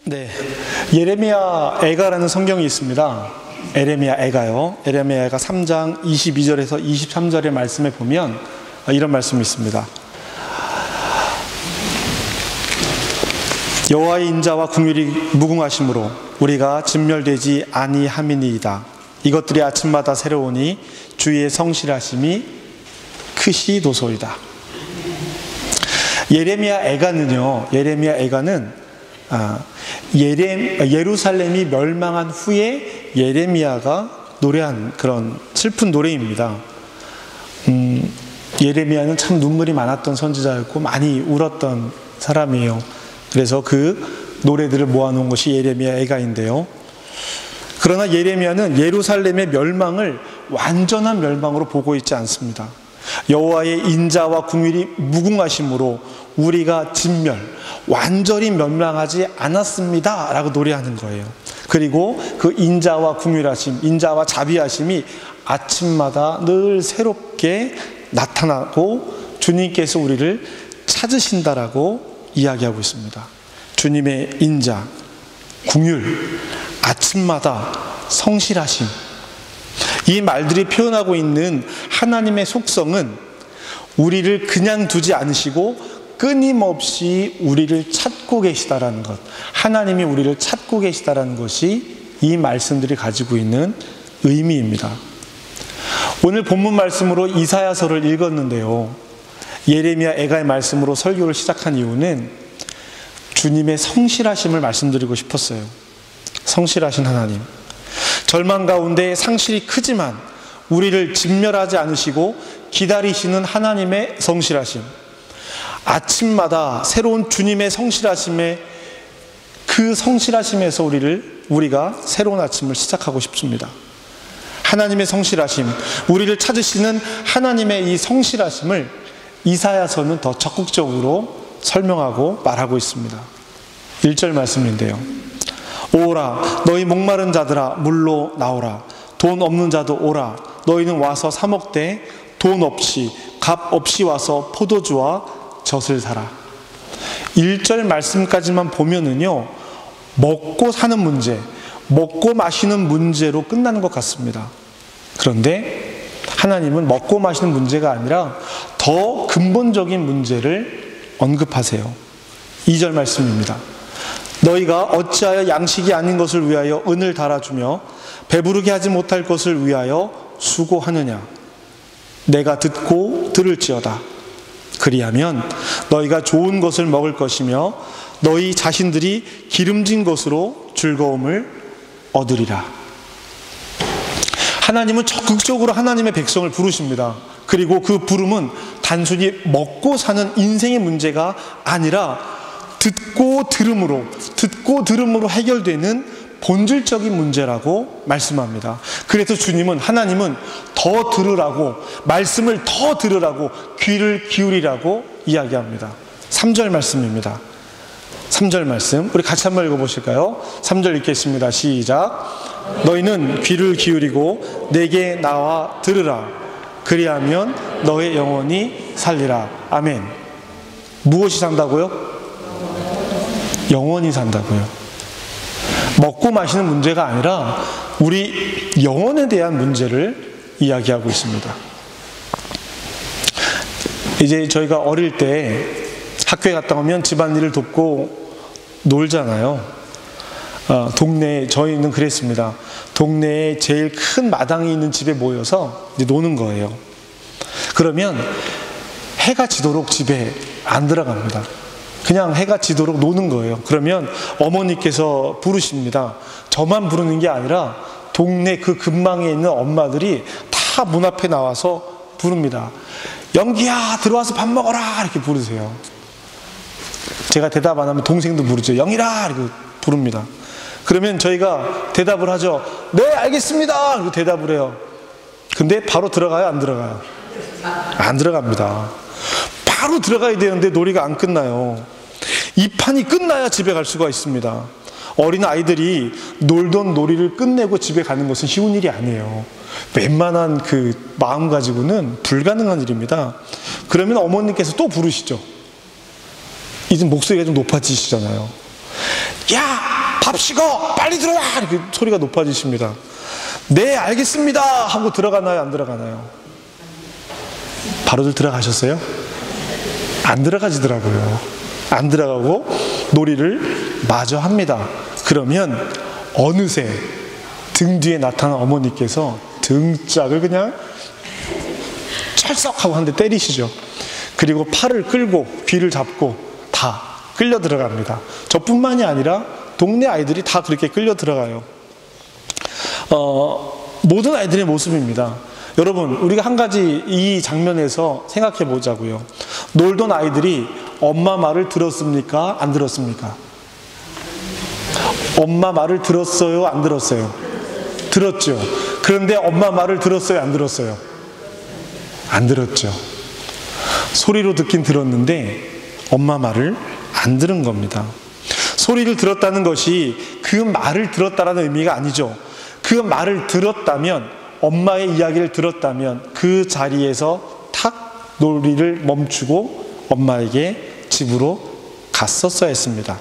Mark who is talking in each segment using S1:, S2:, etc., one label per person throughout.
S1: 네, 예레미야 애가라는 성경이 있습니다. 예레미야 애가요. 예레미야 애가 3장 22절에서 23절의 말씀에 보면 이런 말씀이 있습니다. 여호와의 인자와 긍휼이 무궁하심으로 우리가 진멸되지 아니함이니이다. 이것들이 아침마다 새로우니 주의 성실하심이 크시도소이다. 예레미야 애가는요, 예레미야 애가는 예루살렘이 멸망한 후에 예레미야가 노래한 그런 슬픈 노래입니다. 예레미야는 참 눈물이 많았던 선지자였고 많이 울었던 사람이에요. 그래서 그 노래들을 모아놓은 것이 예레미야 애가인데요. 그러나 예레미야는 예루살렘의 멸망을 완전한 멸망으로 보고 있지 않습니다. 여호와의 인자와 긍휼이 무궁하심으로 우리가 진멸, 완전히 멸망하지 않았습니다 라고 노래하는 거예요. 그리고 그 인자와 긍휼하심, 인자와 자비하심이 아침마다 늘 새롭게 나타나고 주님께서 우리를 찾으신다라고 이야기하고 있습니다. 주님의 인자, 긍휼, 아침마다 성실하심, 이 말들이 표현하고 있는 하나님의 속성은 우리를 그냥 두지 않으시고 끊임없이 우리를 찾고 계시다라는 것, 하나님이 우리를 찾고 계시다라는 것이 이 말씀들이 가지고 있는 의미입니다. 오늘 본문 말씀으로 이사야서를 읽었는데요, 예레미야 애가의 말씀으로 설교를 시작한 이유는 주님의 성실하심을 말씀드리고 싶었어요. 성실하신 하나님, 절망 가운데 상실이 크지만 우리를 진멸하지 않으시고 기다리시는 하나님의 성실하심, 아침마다 새로운 주님의 성실하심에, 그 성실하심에서 우리가 새로운 아침을 시작하고 싶습니다. 하나님의 성실하심, 우리를 찾으시는 하나님의 이 성실하심을 이사야서는 더 적극적으로 설명하고 말하고 있습니다. 1절 말씀인데요, 오라 너희 목마른 자들아 물로 나오라. 돈 없는 자도 오라. 너희는 와서 사 먹되 돈 없이 값 없이 와서 포도주와 젖을 사라. 1절 말씀까지만 보면은요, 먹고 사는 문제, 먹고 마시는 문제로 끝나는 것 같습니다. 그런데 하나님은 먹고 마시는 문제가 아니라 더 근본적인 문제를 언급하세요. 2절 말씀입니다. 너희가 어찌하여 양식이 아닌 것을 위하여 은을 달아주며 배부르게 하지 못할 것을 위하여 수고하느냐. 내가 듣고 들을지어다. 그리하면 너희가 좋은 것을 먹을 것이며 너희 자신들이 기름진 것으로 즐거움을 얻으리라. 하나님은 적극적으로 하나님의 백성을 부르십니다. 그리고 그 부름은 단순히 먹고 사는 인생의 문제가 아니라 듣고 들음으로 해결되는 본질적인 문제라고 말씀합니다. 그래서 하나님은 더 들으라고, 말씀을 더 들으라고, 귀를 기울이라고 이야기합니다. 3절 말씀입니다. 3절 말씀 우리 같이 한번 읽어보실까요? 3절 읽겠습니다. 시작. 너희는 귀를 기울이고 내게 나와 들으라. 그리하면 너의 영혼이 살리라. 아멘. 무엇이 산다고요? 영원히 산다고요. 먹고 마시는 문제가 아니라 우리 영혼에 대한 문제를 이야기하고 있습니다. 이제 저희가 어릴 때 학교에 갔다 오면 집안일을 돕고 놀잖아요. 동네에, 저희는 그랬습니다. 동네에 제일 큰 마당이 있는 집에 모여서 이제 노는 거예요. 그러면 해가 지도록 집에 안 들어갑니다. 그냥 해가 지도록 노는 거예요. 그러면 어머니께서 부르십니다. 저만 부르는 게 아니라 동네 그 근방에 있는 엄마들이 다 문 앞에 나와서 부릅니다. 영기야 들어와서 밥 먹어라 이렇게 부르세요. 제가 대답 안 하면 동생도 부르죠. 영이라 이렇게 부릅니다. 그러면 저희가 대답을 하죠. 네 알겠습니다 이렇게 대답을 해요. 근데 바로 들어가요, 안 들어가요? 안 들어갑니다. 바로 들어가야 되는데 놀이가 안 끝나요. 이 판이 끝나야 집에 갈 수가 있습니다. 어린 아이들이 놀던 놀이를 끝내고 집에 가는 것은 쉬운 일이 아니에요. 웬만한 그 마음 가지고는 불가능한 일입니다. 그러면 어머님께서 또 부르시죠. 이제 목소리가 좀 높아지시잖아요. 야! 밥 식어! 빨리 들어와! 이렇게 소리가 높아지십니다. 네, 알겠습니다! 하고 들어가나요? 안 들어가나요? 바로들 들어가셨어요? 안 들어가지더라고요. 안 들어가고 놀이를 마저 합니다. 그러면 어느새 등 뒤에 나타난 어머니께서 등짝을 그냥 철썩하고 한 대 때리시죠. 그리고 팔을 끌고 귀를 잡고 다 끌려 들어갑니다. 저뿐만이 아니라 동네 아이들이 다 그렇게 끌려 들어가요. 모든 아이들의 모습입니다. 여러분, 우리가 한 가지 이 장면에서 생각해 보자고요. 놀던 아이들이 엄마 말을 들었습니까? 안 들었습니까? 엄마 말을 들었어요? 안 들었어요? 들었죠. 그런데 엄마 말을 들었어요? 안 들었어요? 안 들었죠. 소리로 듣긴 들었는데 엄마 말을 안 들은 겁니다. 소리를 들었다는 것이 그 말을 들었다라는 의미가 아니죠. 그 말을 들었다면, 엄마의 이야기를 들었다면 그 자리에서 탁 놀이를 멈추고 엄마에게 집으로 갔었어야 했습니다.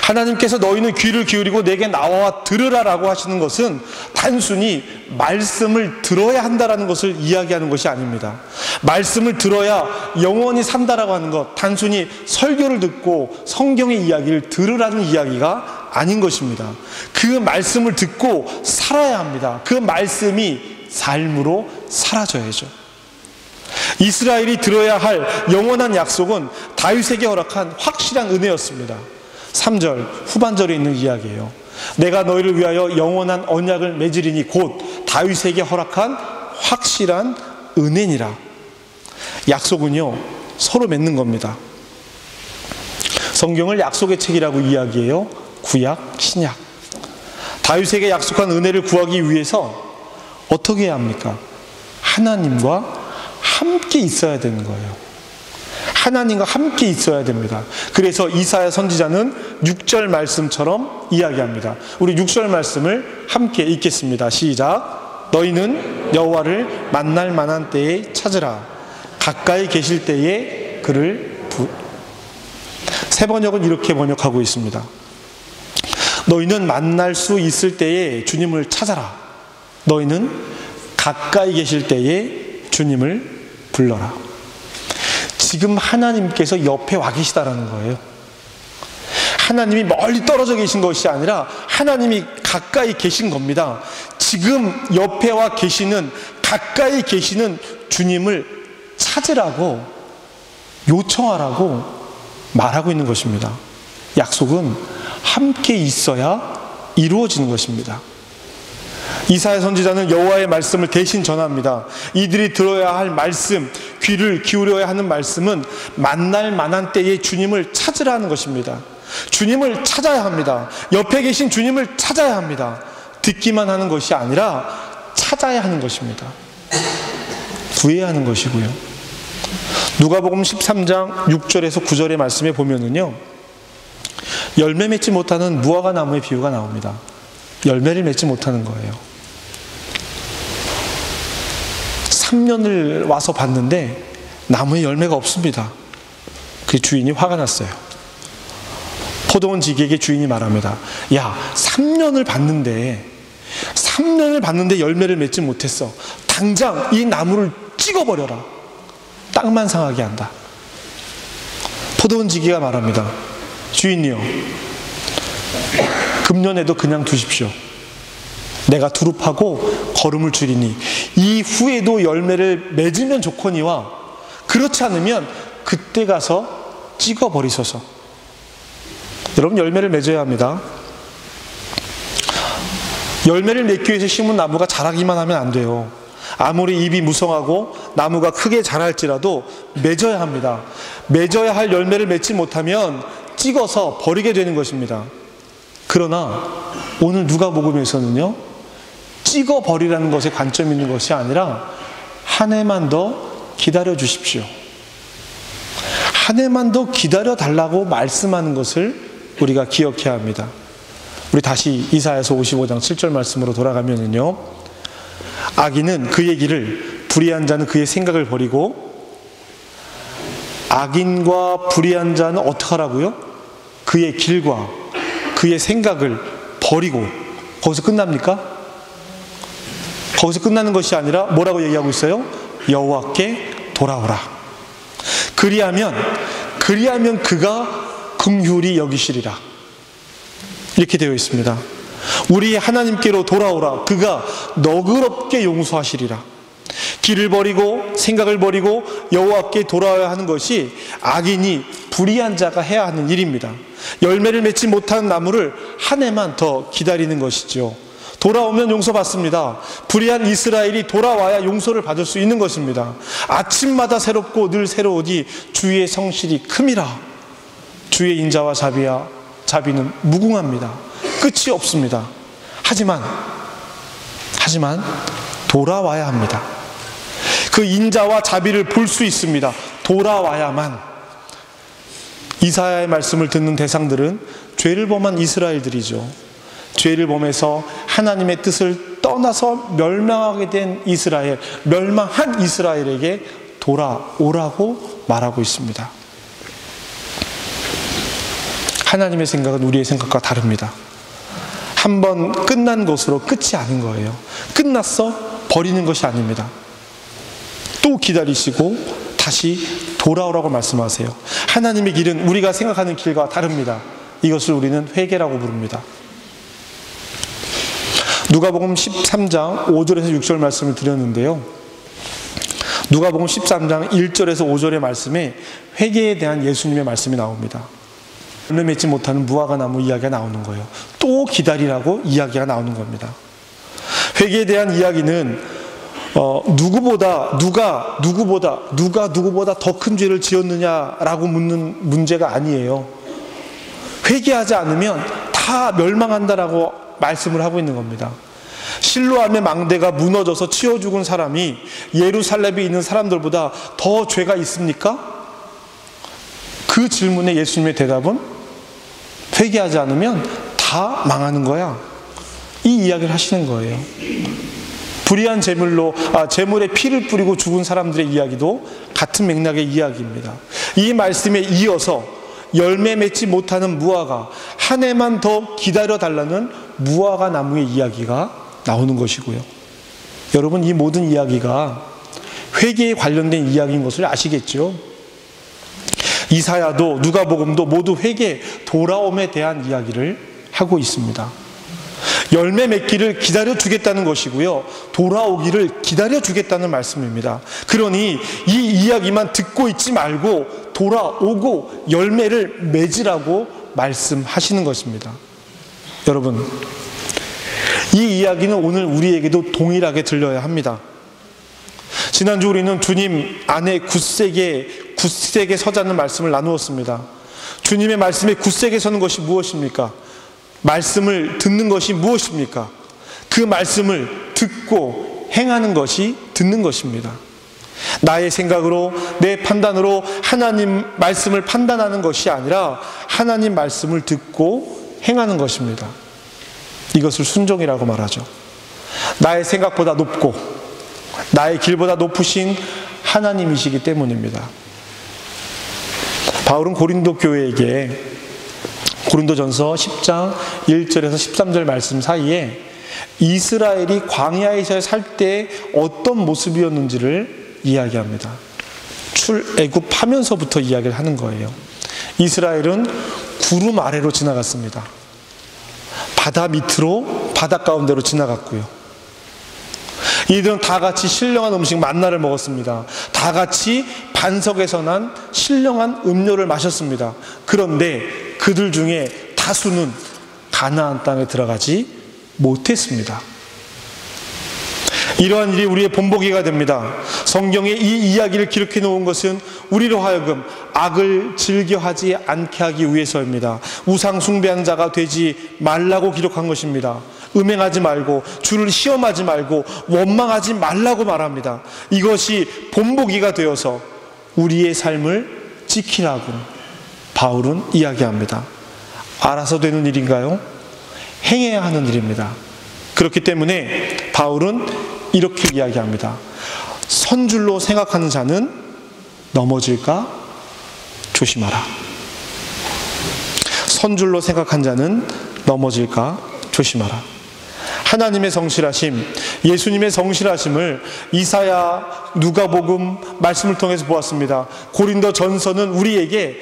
S1: 하나님께서 너희는 귀를 기울이고 내게 나와 들으라라고 하시는 것은 단순히 말씀을 들어야 한다라는 것을 이야기하는 것이 아닙니다. 말씀을 들어야 영원히 산다라고 하는 것, 단순히 설교를 듣고 성경의 이야기를 들으라는 이야기가 아닌 것입니다. 그 말씀을 듣고 살아야 합니다. 그 말씀이 삶으로 사라져야죠. 이스라엘이 들어야 할 영원한 약속은 다윗에게 허락한 확실한 은혜였습니다. 3절 후반절에 있는 이야기예요. 내가 너희를 위하여 영원한 언약을 맺으리니 곧 다윗에게 허락한 확실한 은혜니라. 약속은요, 서로 맺는 겁니다. 성경을 약속의 책이라고 이야기해요. 구약, 신약. 다윗에게 약속한 은혜를 구하기 위해서 어떻게 해야 합니까? 하나님과 함께 있어야 되는 거예요. 하나님과 함께 있어야 됩니다. 그래서 이사야 선지자는 6절 말씀처럼 이야기합니다. 우리 6절 말씀을 함께 읽겠습니다. 시작. 너희는 여호와를 만날 만한 때에 찾으라. 가까이 계실 때에 그를 새 번역은 이렇게 번역하고 있습니다. 너희는 만날 수 있을 때에 주님을 찾아라. 너희는 가까이 계실 때에 주님을 불러라. 지금 하나님께서 옆에 와 계시다라는 거예요. 하나님이 멀리 떨어져 계신 것이 아니라 하나님이 가까이 계신 겁니다. 지금 옆에 와 계시는, 가까이 계시는 주님을 찾으라고, 요청하라고 말하고 있는 것입니다. 약속은 함께 있어야 이루어지는 것입니다. 이사야 선지자는 여호와의 말씀을 대신 전합니다. 이들이 들어야 할 말씀, 귀를 기울여야 하는 말씀은 만날 만한 때에 주님을 찾으라는 것입니다. 주님을 찾아야 합니다. 옆에 계신 주님을 찾아야 합니다. 듣기만 하는 것이 아니라 찾아야 하는 것입니다. 구해야 하는 것이고요. 누가복음 13장 6절에서 9절의 말씀에 보면은요, 열매 맺지 못하는 무화과 나무의 비유가 나옵니다. 열매를 맺지 못하는 거예요. 3년을 와서 봤는데 나무에 열매가 없습니다. 그 주인이 화가 났어요. 포도원 지기에게 주인이 말합니다. 야, 3년을 봤는데 열매를 맺지 못했어. 당장 이 나무를 찍어버려라. 땅만 상하게 한다. 포도원 지기가 말합니다. 주인이요, 금년에도 그냥 두십시오. 내가 두릅하고 거름을 줄이니 이후에도 열매를 맺으면 좋거니와 그렇지 않으면 그때 가서 찍어버리소서. 여러분, 열매를 맺어야 합니다. 열매를 맺기 위해서 심은 나무가 자라기만 하면 안 돼요. 아무리 잎이 무성하고 나무가 크게 자랄지라도 맺어야 합니다. 맺어야 할 열매를 맺지 못하면 찍어서 버리게 되는 것입니다. 그러나 오늘 누가복음에서는요, 찍어버리라는 것에 관점이 있는 것이 아니라 한 해만 더 기다려 주십시오. 한 해만 더 기다려 달라고 말씀하는 것을 우리가 기억해야 합니다. 우리 다시 이사야서 55장 7절 말씀으로 돌아가면은요, 악인은 그의 길을, 불의한 자는 그의 생각을 버리고, 악인과 불의한 자는 어떻게 하라고요? 그의 길과 그의 생각을 버리고, 거기서 끝납니까? 거기서 끝나는 것이 아니라 뭐라고 얘기하고 있어요? 여호와께 돌아오라. 그리하면 그가 긍휼히 여기시리라. 이렇게 되어 있습니다. 우리 하나님께로 돌아오라. 그가 너그럽게 용서하시리라. 길을 버리고 생각을 버리고 여호와께 돌아와야 하는 것이 악인이 불의한 자가 해야 하는 일입니다. 열매를 맺지 못한 나무를 한 해만 더 기다리는 것이죠. 돌아오면 용서받습니다. 불의한 이스라엘이 돌아와야 용서를 받을 수 있는 것입니다. 아침마다 새롭고 늘 새로우니 주의 성실이 큼이라. 주의 인자와 자비는 무궁합니다. 끝이 없습니다. 하지만 돌아와야 합니다. 그 인자와 자비를 볼 수 있습니다. 돌아와야만. 이사야의 말씀을 듣는 대상들은 죄를 범한 이스라엘들이죠. 죄를 범해서 하나님의 뜻을 떠나서 멸망하게 된 이스라엘, 멸망한 이스라엘에게 돌아오라고 말하고 있습니다. 하나님의 생각은 우리의 생각과 다릅니다. 한번 끝난 것으로 끝이 아닌 거예요. 끝났어? 버리는 것이 아닙니다. 또 기다리시고 다시 돌아오라고 말씀하세요. 하나님의 길은 우리가 생각하는 길과 다릅니다. 이것을 우리는 회개라고 부릅니다. 누가복음 13장 5절에서 6절 말씀을 드렸는데요. 누가복음 13장 1절에서 5절의 말씀에 회개에 대한 예수님의 말씀이 나옵니다. 열매 맺지 못하는 무화과 나무 이야기가 나오는 거예요. 또 기다리라고 이야기가 나오는 겁니다. 회개에 대한 이야기는 누가 누구보다 더 큰 죄를 지었느냐라고 묻는 문제가 아니에요. 회개하지 않으면 다 멸망한다라고 말씀을 하고 있는 겁니다. 실로암의 망대가 무너져서 치워 죽은 사람이 예루살렘에 있는 사람들보다 더 죄가 있습니까? 그 질문에 예수님의 대답은 회개하지 않으면 다 망하는 거야. 이 이야기를 하시는 거예요. 불의한 제물에 피를 뿌리고 죽은 사람들의 이야기도 같은 맥락의 이야기입니다. 이 말씀에 이어서 열매 맺지 못하는 무화과, 한 해만 더 기다려달라는 무화과 나무의 이야기가 나오는 것이고요. 여러분, 이 모든 이야기가 회개에 관련된 이야기인 것을 아시겠죠? 이사야도 누가복음도 모두 회개, 돌아옴에 대한 이야기를 하고 있습니다. 열매 맺기를 기다려주겠다는 것이고요, 돌아오기를 기다려주겠다는 말씀입니다. 그러니 이 이야기만 듣고 있지 말고 돌아오고 열매를 맺으라고 말씀하시는 것입니다. 여러분, 이 이야기는 오늘 우리에게도 동일하게 들려야 합니다. 지난주 우리는 주님 안에 굳세게 서자는 말씀을 나누었습니다. 주님의 말씀에 굳세게 서는 것이 무엇입니까? 말씀을 듣는 것이 무엇입니까? 그 말씀을 듣고 행하는 것이 듣는 것입니다. 나의 생각으로, 내 판단으로 하나님 말씀을 판단하는 것이 아니라 하나님 말씀을 듣고 행하는 것입니다. 이것을 순종이라고 말하죠. 나의 생각보다 높고 나의 길보다 높으신 하나님이시기 때문입니다. 바울은 고린도 교회에게 고린도전서 10장 1절에서 13절 말씀 사이에 이스라엘이 광야에서 살 때 어떤 모습이었는지를 이야기합니다. 출애굽하면서부터 이야기를 하는 거예요. 이스라엘은 구름 아래로 지나갔습니다. 바다 밑으로, 바다 가운데로 지나갔고요. 이들은 다 같이 신령한 음식 만나를 먹었습니다. 다 같이 반석에서 난 신령한 음료를 마셨습니다. 그런데 그들 중에 다수는 가나안 땅에 들어가지 못했습니다. 이러한 일이 우리의 본보기가 됩니다. 성경에 이 이야기를 기록해 놓은 것은 우리로 하여금 악을 즐겨하지 않게 하기 위해서입니다. 우상 숭배하는 자가 되지 말라고 기록한 것입니다. 음행하지 말고, 주를 시험하지 말고, 원망하지 말라고 말합니다. 이것이 본보기가 되어서 우리의 삶을 지키라고 바울은 이야기합니다. 알아서 되는 일인가요? 행해야 하는 일입니다. 그렇기 때문에 바울은 이렇게 이야기합니다. 선줄로 생각하는 자는 넘어질까 조심하라. 선줄로 생각한 자는 넘어질까 조심하라. 하나님의 성실하심, 예수님의 성실하심을 이사야, 누가복음 말씀을 통해서 보았습니다. 고린도전서는 우리에게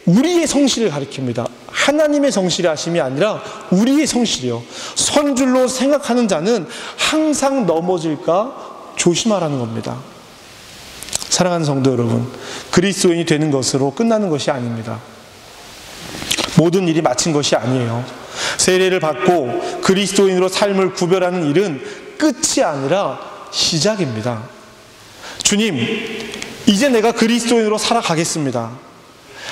S1: 우리의 성실을 가리킵니다. 하나님의 성실하심이 아니라 우리의 성실이요. 선줄로 생각하는 자는 항상 넘어질까 조심하라는 겁니다. 사랑하는 성도 여러분, 그리스도인이 되는 것으로 끝나는 것이 아닙니다. 모든 일이 마친 것이 아니에요. 세례를 받고 그리스도인으로 삶을 구별하는 일은 끝이 아니라 시작입니다. 주님, 이제 내가 그리스도인으로 살아가겠습니다.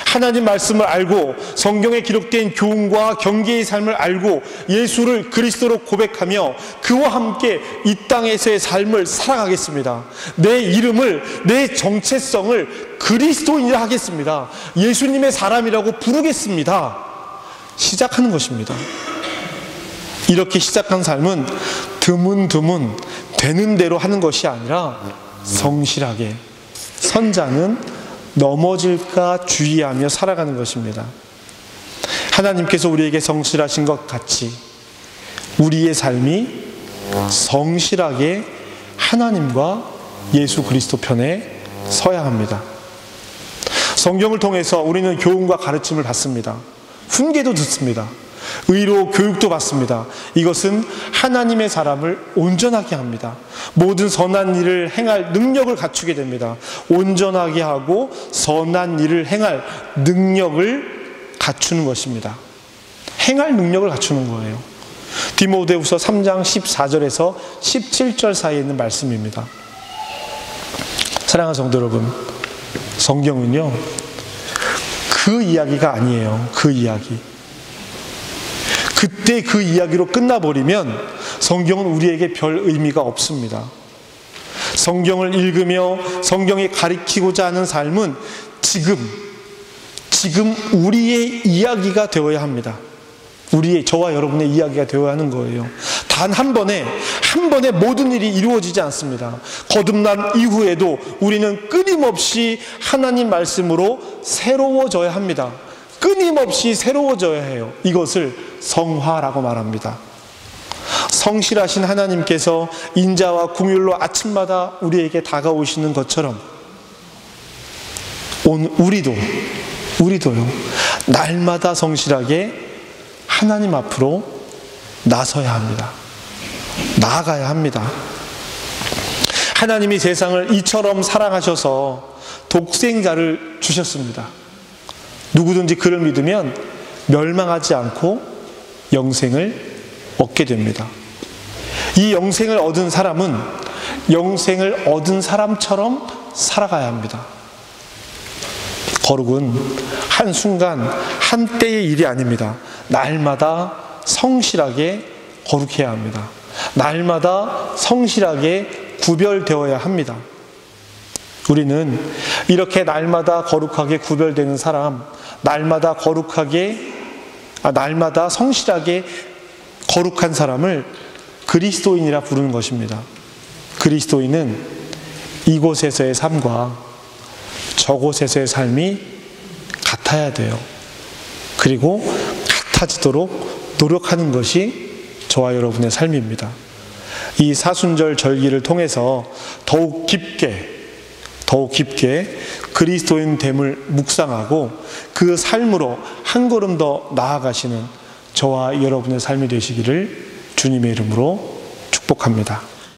S1: 하나님 말씀을 알고 성경에 기록된 교훈과 경계의 삶을 알고 예수를 그리스도로 고백하며 그와 함께 이 땅에서의 삶을 살아가겠습니다. 내 이름을, 내 정체성을 그리스도인이라 하겠습니다. 예수님의 사람이라고 부르겠습니다. 시작하는 것입니다. 이렇게 시작한 삶은 드문드문 되는 대로 하는 것이 아니라 성실하게, 선자는 넘어질까 주의하며 살아가는 것입니다. 하나님께서 우리에게 성실하신 것 같이 우리의 삶이 성실하게 하나님과 예수 그리스도 편에 서야 합니다. 성경을 통해서 우리는 교훈과 가르침을 받습니다. 훈계도 듣습니다. 의로 교육도 받습니다. 이것은 하나님의 사람을 온전하게 합니다. 모든 선한 일을 행할 능력을 갖추게 됩니다. 온전하게 하고 선한 일을 행할 능력을 갖추는 것입니다. 행할 능력을 갖추는 거예요. 디모데후서 3장 14절에서 17절 사이에 있는 말씀입니다. 사랑하는 성도 여러분, 성경은요, 그 이야기가 아니에요. 그 이야기. 그때 그 이야기로 끝나버리면 성경은 우리에게 별 의미가 없습니다. 성경을 읽으며 성경이 가리키고자 하는 삶은 지금 우리의 이야기가 되어야 합니다. 저와 여러분의 이야기가 되어야 하는 거예요. 단 한 번에 모든 일이 이루어지지 않습니다. 거듭난 이후에도 우리는 끊임없이 하나님 말씀으로 새로워져야 합니다. 끊임없이 새로워져야 해요. 이것을 성화라고 말합니다. 성실하신 하나님께서 인자와 긍휼로 아침마다 우리에게 다가오시는 것처럼 우리도요, 날마다 성실하게 하나님 앞으로 나서야 합니다. 나아가야 합니다. 하나님이 세상을 이처럼 사랑하셔서 독생자를 주셨습니다. 누구든지 그를 믿으면 멸망하지 않고 영생을 얻게 됩니다. 이 영생을 얻은 사람은 영생을 얻은 사람처럼 살아가야 합니다. 거룩은 한순간 한때의 일이 아닙니다. 날마다 성실하게 거룩해야 합니다. 날마다 성실하게 구별되어야 합니다. 우리는 이렇게 날마다 거룩하게 구별되는 사람, 날마다 성실하게 거룩한 사람을 그리스도인이라 부르는 것입니다. 그리스도인은 이곳에서의 삶과 저곳에서의 삶이 같아야 돼요. 그리고 같아지도록 노력하는 것이 저와 여러분의 삶입니다. 이 사순절 절기를 통해서 더욱 깊게 그리스도인됨을 묵상하고 그 삶으로 한 걸음 더 나아가시는 저와 여러분의 삶이 되시기를 주님의 이름으로 축복합니다.